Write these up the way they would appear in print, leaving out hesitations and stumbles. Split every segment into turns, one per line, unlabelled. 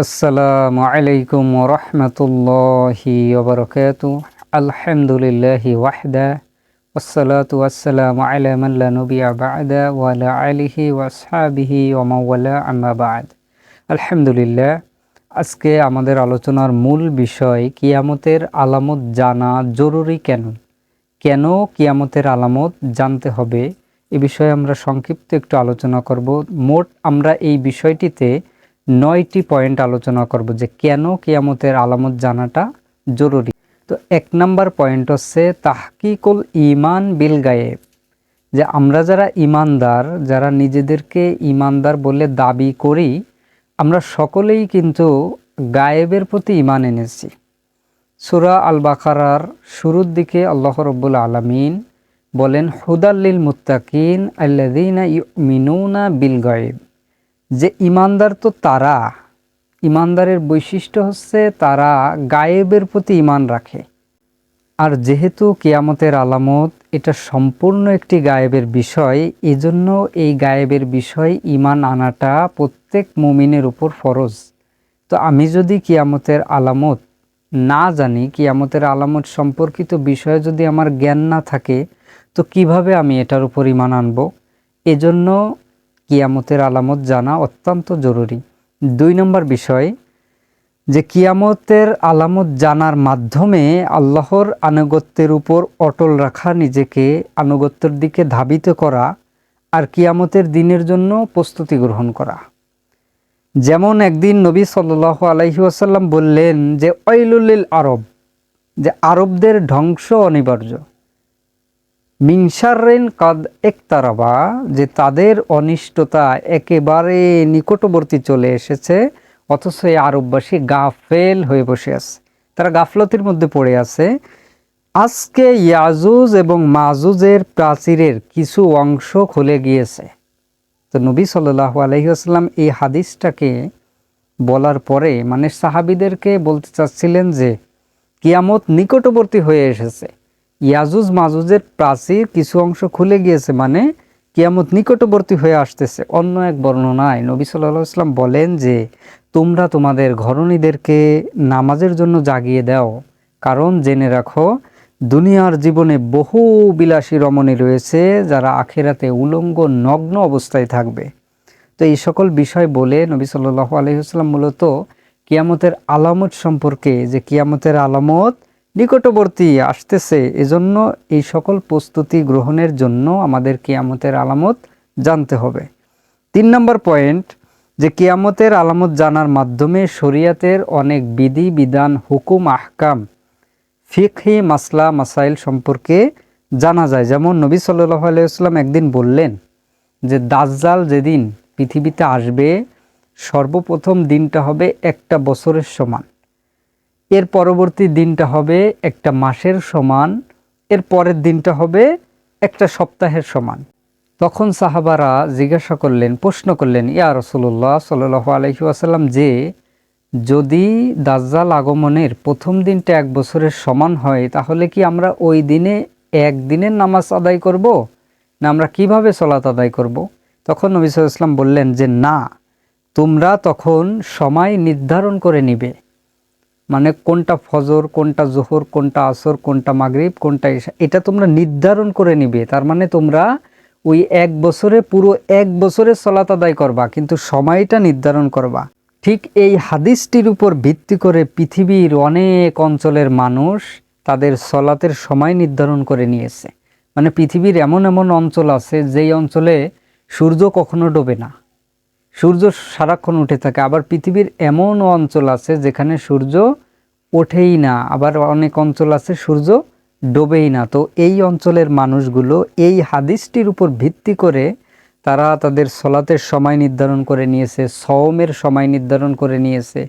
আসসালামু আলাইকুম ওয়া রাহমাতুল্লাহি ওয়া বারাকাতুহু। আলহামদুলিল্লাহি ওয়াহদা ওয়াসসালাতু ওয়াসসালামু আলা মান লা নবিয়্যা বা'দা ওয়া আলা আলিহি ওয়া আসহাবিহি ওয়া মান ওয়ালা আম্মা বা'দ। আলহামদুলিল্লাহ, আজকে আমাদের আলোচনার মূল বিষয় কিয়ামতের আলামত জানা জরুরি কেন? কেন কিয়ামতের আলামত জানতে হবে? এ বিষয়ে আমরা সংক্ষিপ্ত একটু আলোচনা করব। মোট আমরা এই বিষয়টিতে 9টি পয়েন্ট আলোচনা করব যে কেন কিয়ামতের আলামত জানাটা জরুরি। তো 1 নাম্বার পয়েন্ট হচ্ছে তাহকিকুল ঈমান বিল গায়েব, যে আমরা যারা ঈমানদার, যারা নিজেদেরকে ঈমানদার বলে দাবি করি, আমরা সকলেই কিন্তু গায়েবের প্রতি ঈমান এনেছি। সূরা আল বাকারার শুরুর দিকে আল্লাহ রাব্বুল আলামিন বলেন, হুদাল্লিল মুত্তাকিন আল্লাযীনা ইউমিনুনা বিল গায়েব, যে ঈমানদার তো তারা, ঈমানদারের বৈশিষ্ট্য হচ্ছে তারা গায়েবের প্রতি ঈমান রাখে। আর যেহেতু কিয়ামতের আলামত এটা সম্পূর্ণ একটি গায়েবের বিষয়, এজন্য এই গায়েবের বিষয় ঈমান আনাটা প্রত্যেক মুমিনের উপর ফরজ। তো আমি যদি কিয়ামতের আলামত না জানি, কিয়ামতের আলামত সম্পর্কিত বিষয়ে যদি আমার জ্ঞান না থাকে, তো কিভাবে আমি এটার উপর ঈমান আনব? এজন্য কিয়ামতের আলামত জানা অত্যন্ত জরুরি। 2 নম্বর বিষয়, যে কিয়ামতের আলামত জানার মাধ্যমে আল্লাহর আনুগত্যের উপর অটল রাখা, নিজেকে আনুগত্যের দিকে ধাবিত করা, আর কিয়ামতের দিনের জন্য প্রস্তুতি গ্রহণ করা। যেমন একদিন নবী সাল্লাল্লাহু আলাইহি ওয়াসাল্লাম বললেন যে ওয়াইলুল লিল আরব, যে আরবদের ধ্বংস অনিবার্য। মিন শাররিন কাদ ইকতারাবা, যে তাদের অনিষ্টতা একেবারে নিকটবর্তী চলে এসেছে, অথচ এই আরববাসী গাফেল হয়ে বসে আছে, তারা গাফলতির মধ্যে পড়ে আছে। আজকে ইয়াজুজ এবং মাজুজের প্রাচীরের কিছু অংশ খুলে গিয়েছে। তো নবী সাল্লাল্লাহু আলাইহি ওয়াসাল্লাম এই হাদিসটাকে বলার পরে মানে সাহাবীদেরকে বলতে চাচ্ছিলেন যে কিয়ামত নিকটবর্তী হয়ে এসেছে, ইয়াজুজ মাজুজের প্রাচীর কিছু অংশ খুলে গিয়েছে, মানে কিয়ামত নিকটবর্তী হয়ে আসতেছে। অন্য এক বর্ণনায় নবী সাল্লাল্লাহু আলাইহি ওয়াসাল্লাম বলেন যে তোমরা তোমাদের ঘরণীদেরকে নামাজের জন্য জাগিয়ে দাও, কারণ জেনে রাখো দুনিয়ার জীবনে বহু বিলাসী রমণী রয়েছে যারা আখিরাতে উলঙ্গ নগ্ন অবস্থায় থাকবে। তো এই সকল বিষয় বলে নবী সাল্লাল্লাহু আলাইহি ওয়াসাল্লাম মূলত কিয়ামতের আলামত সম্পর্কে, যে কিয়ামতের আলামত নিকটবর্তী আসতেছে, এজন্য এই সকল প্রস্তুতি গ্রহণের জন্য আমাদের কিয়ামতের আলামত জানতে হবে। 3 নম্বর পয়েন্ট, যে কিয়ামতের আলামত জানার মাধ্যমে শরীয়তের অনেক বিধি বিধান, হুকুম, আহকাম, ফিকহি মাসলা মাসাইল সম্পর্কে জানা যায়। যেমন নবী সাল্লাল্লাহু আলাইহি ওয়াসাল্লাম একদিন বললেন যে দাজ্জাল যেদিন পৃথিবীতে আসবে, সর্বপ্রথম দিনটা হবে একটা বছরের সমান, এর পরবর্তী দিনটা হবে একটা মাসের সমান, এর পরের দিনটা হবে একটা সপ্তাহের সমান। তখন সাহাবারা জিজ্ঞাসা করলেন, প্রশ্ন করলেন, ইয়া রাসূলুল্লাহ সাল্লাল্লাহু আলাইহি ওয়াসাল্লাম, যে যদি দাজ্জাল আগমনের প্রথম দিনটা 1 বছরের সমান হয়, তাহলে কি আমরা ওই দিনে একদিনের নামাজ আদায় করব, না আমরা কিভাবে সালাত আদায় করব? তখন নবী সাল্লাল্লাহু আলাইহি ওয়াসাল্লাম বললেন যে না, তোমরা তখন সময় নির্ধারণ করে নিবে, মানে কোনটা ফজর, কোনটা জোহর, কোনটা আসর, কোনটা মাগরিব, কোনটা ইশা, এটা তোমরা নির্ধারণ করে নিবে। তার মানে তোমরা ওই 1 বছরে পুরো 1 বছরের সালাত আদায় করবা, কিন্তু সময়টা নির্ধারণ করবা। ঠিক এই হাদিসটির উপর ভিত্তি করে পৃথিবীর অনেক অঞ্চলের মানুষ তাদের সালাতের সময় নির্ধারণ করে নিয়েছে। মানে পৃথিবীর এমন এমন অঞ্চল আছে যেই অঞ্চলে সূর্য কখনো ডোবে না, সূর্য সারাক্ষণ উঠে থাকে। আবার পৃথিবীর এমন অঞ্চল আছে যেখানে সূর্য ওঠেই না, আবার অনেক অঞ্চল আছে সূর্য ডোবেই না। তো এই অঞ্চলের মানুষগুলো এই হাদিসটির উপর ভিত্তি করে তারা তাদের সলাতের সময় নির্ধারণ করে নিয়েছে, সওমের সময় নির্ধারণ করে নিয়েছে,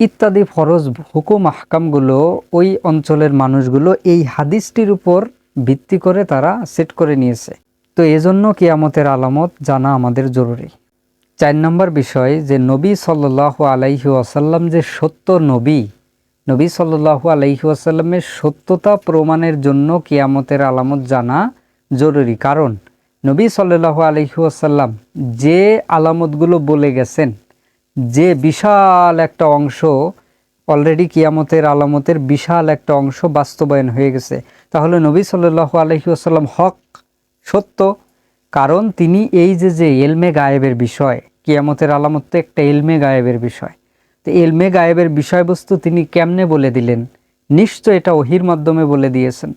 ইত্যাদি ফরজ হুকুম আহকামগুলো ওই অঞ্চলের মানুষগুলো এই হাদিসটির উপর ভিত্তি করে তারা সেট করে নিয়েছে। তো এজন্য কিয়ামতের আলামত জানা আমাদের জরুরি। 4 নম্বর বিষয়, যে নবী সাল্লাল্লাহু আলাইহি ওয়াসাল্লাম যে সত্য নবী, নবী সাল্লাল্লাহু আলাইহি ওয়াসাল্লামের সত্যতা প্রমাণের জন্য কিয়ামতের আলামত জানা জরুরি। কারণ নবী সাল্লাল্লাহু আলাইহি ওয়াসাল্লাম যে আলামতগুলো বলে গেছেন, যে বিশাল একটা অংশ অলরেডি কিয়ামতের আলামতের বিশাল একটা অংশ বাস্তবায়ন হয়ে গেছে। তাহলে নবী সাল্লাল্লাহু আলাইহি ওয়াসাল্লাম হক, সত্য, কারণ তিনি এই যে এলমে গায়েবের বিষয়, কিয়ামতের আলামত তো একটা এলমে গায়েবের বিষয়। তো এলমে গায়েবের বিষয়বস্তু তিনি কেমনে বলে দিলেন? নিশ্চয় এটা ওহির মাধ্যমে বলে দিয়েছেন।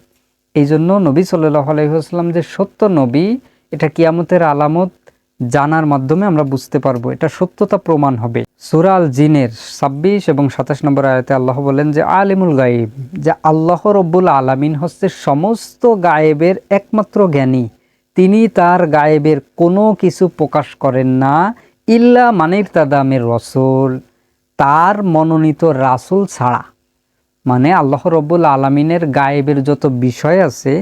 এই জন্য নবী সাল্লাল্লাহু আলাইহি ওয়াসাল্লাম যে সত্য নবী, এটা কিয়ামতের আলামত জানার মাধ্যমে আমরা বুঝতে পারবো, এটা সত্যতা প্রমাণ হবে। সূরা আল জিনের 26 এবং 27 নম্বর আয়াতে আল্লাহ বলেন যে আলিমুল গায়েব, যে আল্লাহ রব্বুল আলামিন হচ্ছে সমস্ত গায়েবের একমাত্র জ্ঞানী। তিনি তার গায়েবের কোনো কিছু প্রকাশ করেন না ইল্লা মানির তাদামের রসুল, তার মনোনীত রাসূল ছাড়া। মানে আল্লাহ রব্বুল আলামিনের গায়েবের যত বিষয় আছে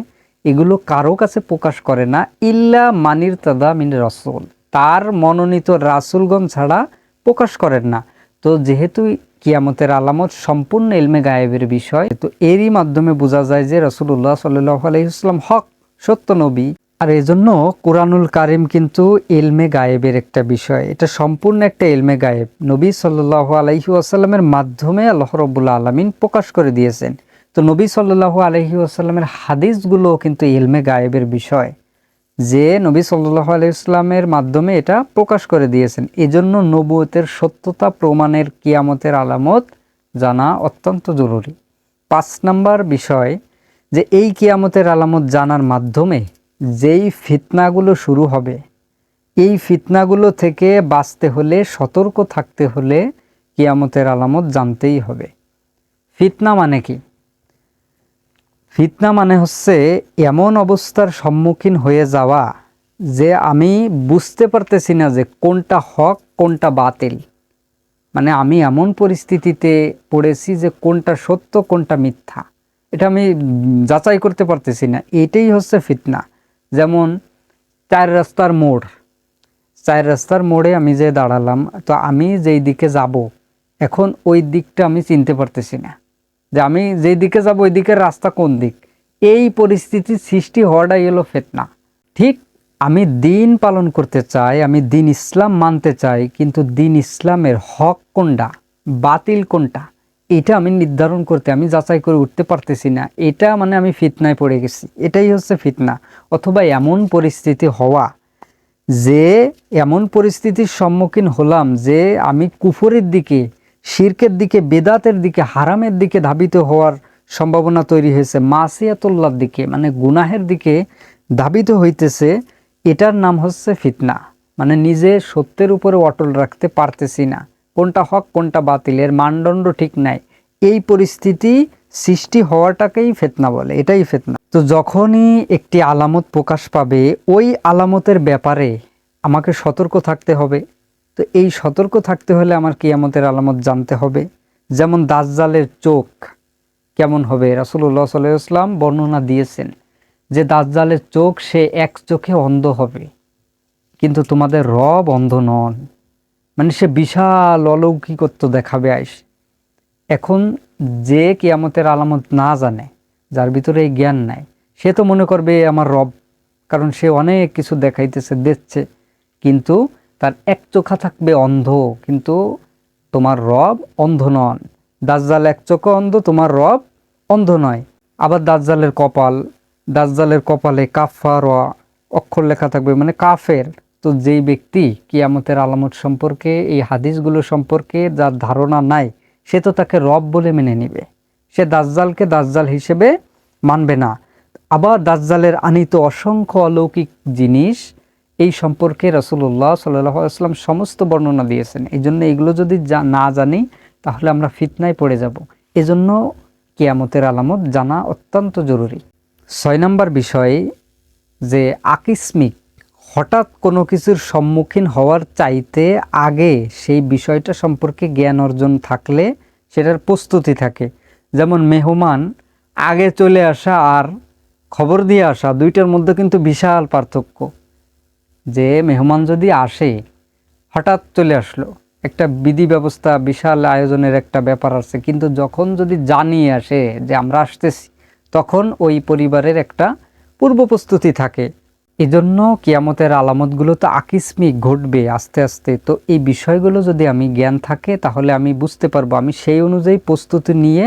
এগুলো কারো কাছে প্রকাশ করে না ইল্লা মানির তাদা মিন রাসূল, তার মনোনীত রাসূলগণ ছাড়া প্রকাশ করেন না। তো যেহেতু কিয়ামতের আলামত সম্পূর্ণ ইলমে গায়েবের বিষয়, তো এরই মাধ্যমে বোঝা যায় যে রাসূলুল্লাহ সাল্লাল্লাহু আলাইহি ওয়াসাল্লাম হক, সত্য নবী। আর এজন্য কোরআনুল কারিম কিন্তু ইলমে গায়েবের একটা বিষয়, এটা সম্পূর্ণ একটা ইলমে গায়েব। নবী সাল্লাল্লাহু আলাইহি ওয়াসাল্লামের মাধ্যমে আল্লাহ রাব্বুল আলামিন প্রকাশ করে দিয়েছেন। তো নবী সাল্লাল্লাহু আলাইহি ওয়াসাল্লামের হাদিসগুলো কিন্তু ইলমে গায়েবের বিষয়, যে নবী সাল্লাল্লাহু আলাইহি ওয়াসাল্লামের মাধ্যমে এটা প্রকাশ করে দিয়েছেন। এজন্য নবুয়তের সত্যতা প্রমাণের কিয়ামতের আলামত জানা অত্যন্ত জরুরি। 5 নাম্বার বিষয়, যে এই কিয়ামতের আলামত জানার মাধ্যমে যেই ফিতনাগুলো শুরু হবে, এই ফিতনাগুলো থেকে বাঁচতে হলে, সতর্ক থাকতে হলে কিয়ামতের আলামত জানতেই হবে। ফিতনা মানে কি? ফিতনা মানে হচ্ছে এমন অবস্থার সম্মুখীন হয়ে যাওয়া যে আমি বুঝতে পারতেছি না যে কোনটা হক কোনটা বাতিল। মানে আমি এমন পরিস্থিতিতে পড়েছি যে কোনটা সত্য কোনটা মিথ্যা, এটা আমি যাচাই করতে পারতেছি না। এটাই হচ্ছে ফিতনা। যেমন 4 রাস্তার মোড়, 4 রাস্তার মোড়ে আমি যে দাঁড়ালাম, তো আমি যেই দিকে যাব এখন ওই দিকটা আমি চিনতে পারতেছি না, যে আমি যেই দিকে যাব ওই দিকের রাস্তা কোন দিক। এই পরিস্থিতির সৃষ্টি হওয়াটাই হলো ফিতনা। ঠিক আমি দিন পালন করতে চাই, আমি দিন ইসলাম মানতে চাই, কিন্তু দিন ইসলামের হক কোনটা বাতিল কোনটা এটা আমি নির্ধারণ করতে, আমি যাচাই করে উঠতে পারতেছি না। এটা মানে আমি ফিতনায় পড়ে গেছি, এটাই হচ্ছে ফিতনা। অথবা এমন পরিস্থিতি হওয়া, যে এমন পরিস্থিতির সম্মুখীন হলাম যে আমি কুফরের দিকে, শিরকের দিকে, বেদাতের দিকে, হারামের দিকে ধাবিত হওয়ার সম্ভাবনা তৈরি হয়েছে, মাসিয়াতুল্লাহর দিকে মানে গুনাহের দিকে ধাবিত হইতেছে। এটার নাম হচ্ছে ফিতনা। মানে নিজে সত্যের উপরে অটল রাখতে পারতেছি না, কোনটা হক কোনটা বাতিলের মানদণ্ড ঠিক নাই, এই পরিস্থিতি সৃষ্টি হওয়াটাকেই ফিতনা বলে, এটাই ফিতনা। তো যখনই একটি আলামত প্রকাশ পাবে, ওই আলামতের ব্যাপারে আমাকে সতর্ক থাকতে হবে। তো এই সতর্ক থাকতে হলে আমার কিয়ামতের আলামত জানতে হবে। যেমন দাজ্জালের চোখ কেমন হবে, রাসূলুল্লাহ সাল্লাল্লাহু আলাইহি ওয়াসাল্লাম বর্ণনা দিয়েছেন যে দাজ্জালের চোখ, সে এক চোখে অন্ধ হবে, কিন্তু তোমাদের রব অন্ধ নন। মানে সে বিশাল অলৌকিকত্ব দেখাবে আইস। এখন যে কিয়ামতের আলামত না জানে, যার ভিতরে এই জ্ঞান নাই, সে তো মনে করবে আমার রব, কারণ সে অনেক কিছু দেখাইতেছে, দেখছে, কিন্তু তার এক চোখা থাকবে অন্ধ, কিন্তু তোমার রব অন্ধ নন। দাজ্জাল এক চোখে অন্ধ, তোমার রব অন্ধ নয়। আবার দাজ্জালের কপালে কাফারা অক্ষর লেখা থাকবে, মানে কাফের। তো যেই ব্যক্তি কিয়ামতের আলামত সম্পর্কে, এই হাদিসগুলো সম্পর্কে যার ধারণা নাই, সে তো তাকে রব বলে মেনে নিবে, সে দাজ্জালকে দাজ্জাল হিসেবে মানবে না। আবার দাজ্জালের আনিত অসংখ্য অলৌকিক জিনিস, এই সম্পর্কে রাসূলুল্লাহ সাল্লাল্লাহু আলাইহি ওয়াসাল্লাম সমস্ত বর্ণনা দিয়েছেন। এই জন্য এগুলো যদি না জানি তাহলে আমরা ফিতনায় পড়ে যাব। এজন্য কিয়ামতের আলামত জানা অত্যন্ত জরুরি। 6 নম্বর বিষয়, যে আকস্মিক হঠাৎ কোনো কিছুর সম্মুখীন হওয়ার চাইতে আগে সেই বিষয়টা সম্পর্কে জ্ঞান অর্জন থাকলে সেটার প্রস্তুতি থাকে। যেমন মেহমান আগে চলে আসা আর খবর দিয়ে আসা, দুইটার মধ্যে কিন্তু বিশাল পার্থক্য। যে মেহমান যদি আসে, হঠাৎ চলে আসলো, একটা বিধি ব্যবস্থা, বিশাল আয়োজনের একটা ব্যাপার আছে, কিন্তু যখন যদি জানিয়ে আসে যে আমরা আসতেছি, তখন ওই পরিবারের একটা পূর্ব প্রস্তুতি থাকে। এজন্য কিয়ামতের আলামতগুলো তো আকস্মিক ঘটবে আস্তে আস্তে। তো এই বিষয়গুলো যদি আমি জ্ঞান থাকে তাহলে আমি বুঝতে পারবো, আমি সেই অনুযায়ী প্রস্তুতি নিয়ে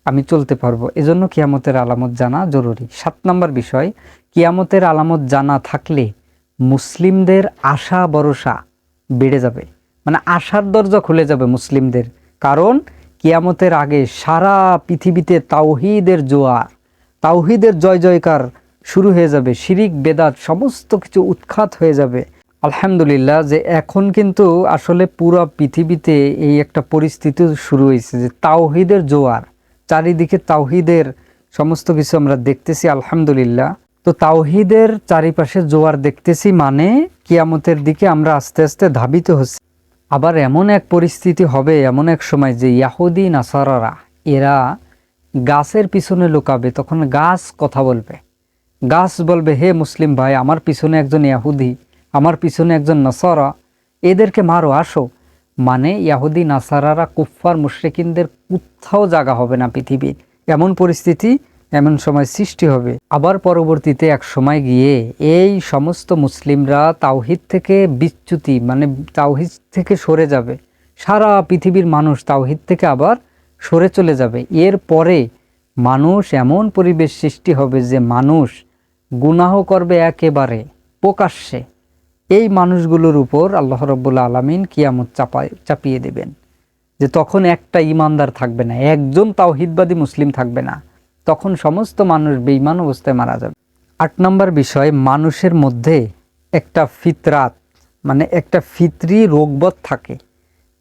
আমি চলতে পারবো। এজন্য কিয়ামতের আলামত জানা জরুরি। 7 নম্বর বিষয়, কিয়ামতের আলামত জানা থাকলে মুসলিমদের আশা ভরসা বেড়ে যাবে, মানে আশার দরজা খুলে যাবে মুসলিমদের। কারণ কিয়ামতের আগে সারা পৃথিবীতে তাওহীদের জোয়ার, তাওহীদের জয় জয়কার শুরু হয়ে যাবে, শিরিক বেদাত সমস্ত কিছু উৎখাত হয়ে যাবে। আলহামদুলিল্লাহ যে এখন কিন্তু আসলে পুরো পৃথিবীতে এই একটা পরিস্থিতি শুরু হয়েছে যে তাওহীদের জোয়ার, চারিদিকে তাওহীদের সমস্ত কিছু আমরা দেখতেছি আলহামদুলিল্লাহ। তো তাওহীদের চারিপাশে জোয়ার দেখতেছি মানে কিয়ামতের দিকে আমরা আস্তে আস্তে ধাবিত হচ্ছি। আবার এমন এক পরিস্থিতি হবে, এমন এক সময় যে ইয়াহুদি নাসারারা এরা গাছের পিছনে লুকাবে, তখন গাছ কথা বলবে। গাছ বলবে, হে মুসলিম ভাই, আমার পিছনে একজন ইয়াহুদি, আমার পিছনে একজন নাসারা, এদেরকে মারো, আসো। মানে ইয়াহুদি নাসারারা কুফফার মুশরিকিনদের কোথাও জায়গা হবে না পৃথিবীর, এমন পরিস্থিতি এমন সময় সৃষ্টি হবে। আবার পরবর্তীতে এক সময় গিয়ে এই সমস্ত মুসলিমরা তাওহীদ থেকে বিচ্যুতি, মানে তাওহীদ থেকে সরে যাবে। সারা পৃথিবীর মানুষ তাওহীদ থেকে আবার সরে চলে যাবে। এর পরে মানুষ এমন পরিবেশ সৃষ্টি হবে যে মানুষ গুনাহ করবে একেবারে প্রকাশ্যে। এই মানুষগুলোর উপর আল্লাহ রাব্বুল আলামিন কিয়ামত চাপিয়ে দেবেন, যে তখন একটা ইমানদার থাকবে না, একজন তাওহীদবাদী মুসলিম থাকবে না, তখন সমস্ত মানুষ বেঈমান অবস্থায় মারা যাবে। 8 নম্বর বিষয়, মানুষের মধ্যে একটা ফিতরাত, মানে একটা ফিতরি রোগবোধ থাকে,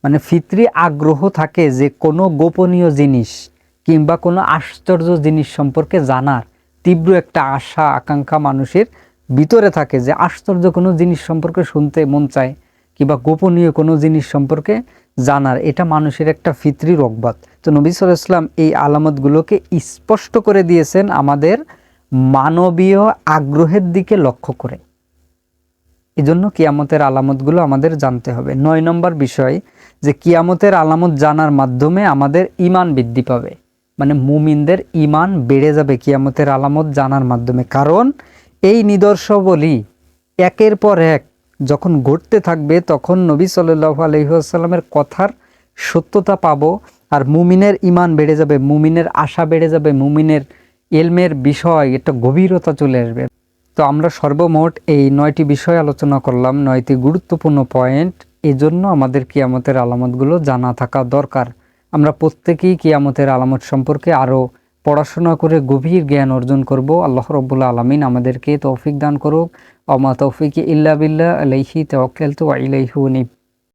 মানে ফিতরি আগ্রহ থাকে যে কোনো গোপনীয় জিনিস কিংবা কোনো আশ্চর্য জিনিস সম্পর্কে জানার তীব্র একটা আশা আকাঙ্ক্ষা মানুষের ভিতরে থাকে, যে আশ্চর্য কোনো জিনিস সম্পর্কে শুনতে মন চায় কিংবা গোপনীয় কোনো জিনিস সম্পর্কে জানার, এটা মানুষের একটা ফিতরি রগবত। তো নবী সাল্লাল্লাহু আলাইহি ওয়াসাল্লাম এই আলামতগুলোকে স্পষ্ট করে দিয়েছেন আমাদের মানবীয় আগ্রহের দিকে লক্ষ্য করে। এজন্য কিয়ামতের আলামতগুলো আমাদের জানতে হবে। 9 নম্বর বিষয়, যে কিয়ামতের আলামত জানার মাধ্যমে আমাদের ঈমান বৃদ্ধি পাবে, মানে মুমিনদের ঈমান বেড়ে যাবে কিয়ামতের আলামত জানার মাধ্যমে। কারণ এই নিদর্শনাবলী একের পর এক যখন ঘটতে থাকবে তখন নবী সাল্লাল্লাহু আলাইহি ওয়াসাল্লামের কথার সত্যতা পাবো, আর মুমিনের ঈমান বেড়ে যাবে, মুমিনের আশা বেড়ে যাবে, মুমিনের ইলমের বিষয় একটা গভীরতা চলে আসবে। তো আমরা সর্বমোট এই 9টি বিষয় আলোচনা করলাম, 9টি গুরুত্বপূর্ণ পয়েন্ট। এজন্য আমাদের কিয়ামতের আলামতগুলো জানা থাকা দরকার। আমরা প্রত্যেকেই কিয়ামতের আলামত সম্পর্কে আরও পড়াশোনা করে গভীর জ্ঞান অর্জন করব। আল্লাহ রাব্বুল আলামিন আমাদেরকে তৌফিক দান করুক। ওমা তৌফিকি ইল্লা বিল্লাহ, আলাইহি তাওয়াক্কালতু ওয়া ইলাইহি উনীব।